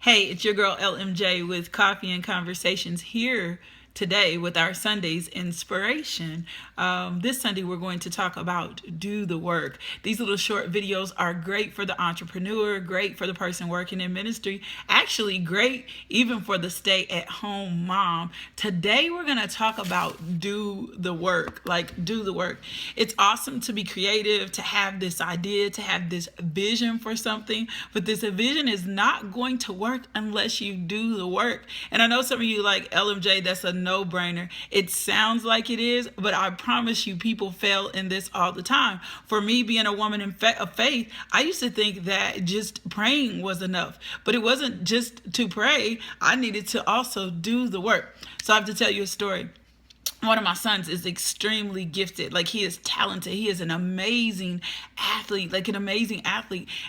Hey, it's your girl LMJ with Coffee and Conversations here today with our Sunday's inspiration. This Sunday, we're going to talk about do the work. These little short videos are great for the entrepreneur, great for the person working in ministry, actually great even for the stay-at-home mom. Today, we're going to talk about do the work, do the work. It's awesome to be creative, to have this idea, to have this vision for something, but this vision is not going to work unless you do the work. And I know some of you like, LMJ, that's a no-brainer. It sounds like it is, but I promise you people fail in this all the time. For me, being a woman of faith, I used to think that just praying was enough, but it wasn't just to pray. I needed to also do the work. So I have to tell you a story. One of my sons is extremely gifted. He is talented. He is an amazing athlete,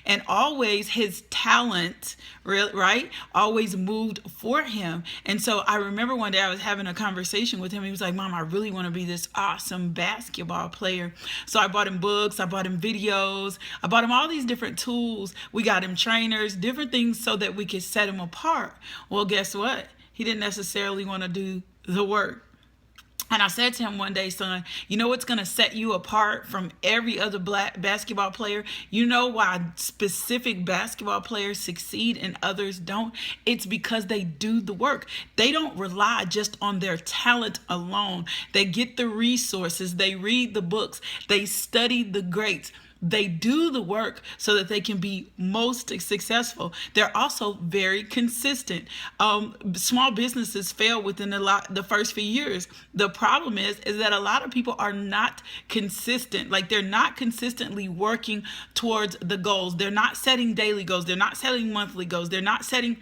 And always his talent, right, always moved for him. And so I remember one day I was having a conversation with him. He was like, Mom, I really want to be this awesome basketball player. So I bought him books. I bought him videos. I bought him all these different tools. We got him trainers, different things so that we could set him apart. Well, guess what? He didn't necessarily want to do the work. And I said to him one day, son, you know what's going to set you apart from every other black basketball player? You know why specific basketball players succeed and others don't? It's because they do the work. They don't rely just on their talent alone. They get the resources. They read the books. They study the greats. They do the work so that they can be most successful. They're also very consistent. Small businesses fail within the first few years. The problem is that a lot of people are not consistent. They're not consistently working towards the goals. They're not setting daily goals. They're not setting monthly goals. They're not setting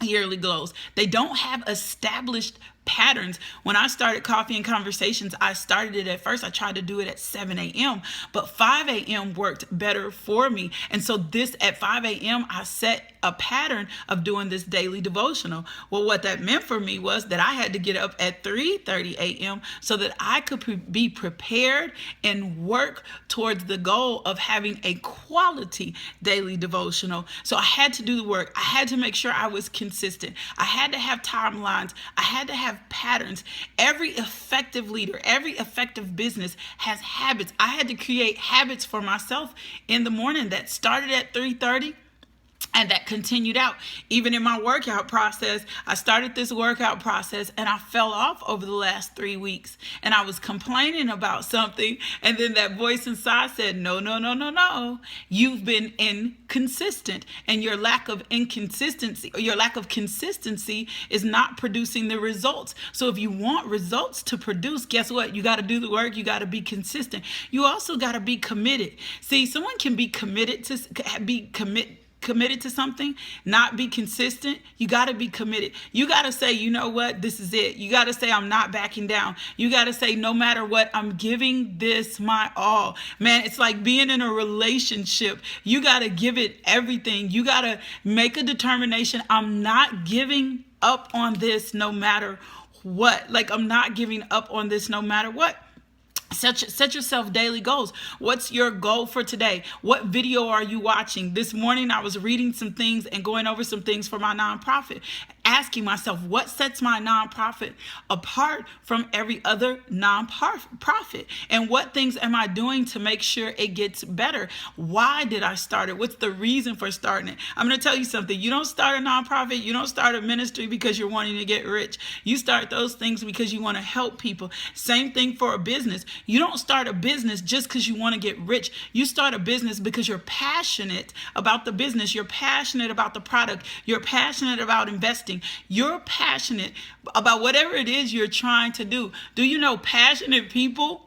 yearly goals. They don't have established patterns. When I started Coffee and Conversations, I started it at first. I tried to do it at 7 a.m., but 5 a.m. worked better for me. And so at 5 a.m., I set a pattern of doing this daily devotional. Well, what that meant for me was that I had to get up at 3:30 a.m. so that I could be prepared and work towards the goal of having a quality daily devotional. So I had to do the work. I had to make sure I was consistent. I had to have timelines. I had to have patterns. Every effective leader, every effective business has habits. I had to create habits for myself in the morning that started at 3:30 and that continued out. Even in my workout process, I started this workout process and I fell off over the last 3 weeks. And I was complaining about something. And then that voice inside said, no. You've been inconsistent. And your lack of inconsistency or your lack of consistency is not producing the results. So if you want results to produce, guess what? You got to do the work. You got to be consistent. You also got to be committed. See, someone can be committed to something, not be consistent. You got to be committed. You got to say, you know what, this is it. You got to say, I'm not backing down. You got to say, no matter what, I'm giving this my all. Man, it's like being in a relationship. You got to give it everything. You got to make a determination. I'm not giving up on this no matter what. I'm not giving up on this no matter what. Set yourself daily goals. What's your goal for today? What video are you watching? This morning, I was reading some things and going over some things for my nonprofit, asking myself, what sets my nonprofit apart from every other nonprofit? And what things am I doing to make sure it gets better? Why did I start it? What's the reason for starting it? I'm going to tell you something. You don't start a nonprofit. You don't start a ministry because you're wanting to get rich. You start those things because you want to help people. Same thing for a business. You don't start a business just because you want to get rich. You start a business because you're passionate about the business. You're passionate about the product. You're passionate about investing. You're passionate about whatever it is you're trying to do. Do you know passionate people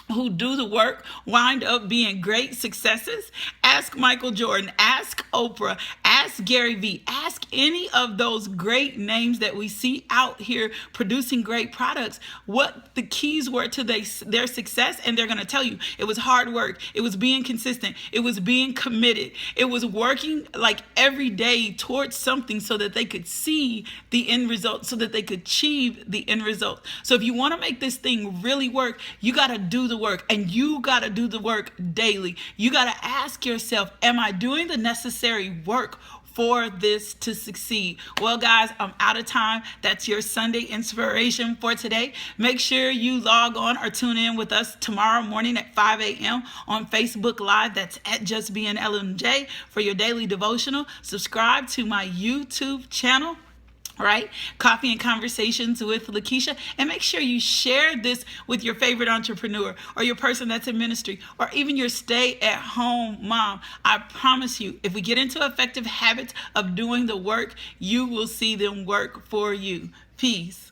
who do the work wind up being great successes? Ask Michael Jordan, ask Oprah, ask Gary Vee, ask any of those great names that we see out here producing great products, what the keys were to their success, and they're going to tell you it was hard work, it was being consistent, it was being committed, it was working every day towards something so that they could see the end result, so that they could achieve the end result. So if you want to make this thing really work, you got to do the work, and you got to do the work daily. You got to ask yourself, am I doing the necessary work for this to succeed. Well, guys, I'm out of time. That's your Sunday inspiration for today. Make sure you log on or tune in with us tomorrow morning at 5 a.m. on Facebook Live. That's at Just Being LMJ for your daily devotional. Subscribe to my YouTube channel. Right? Coffee and Conversations with Lakeisha. And make sure you share this with your favorite entrepreneur or your person that's in ministry or even your stay-at-home mom. I promise you, if we get into effective habits of doing the work, you will see them work for you. Peace.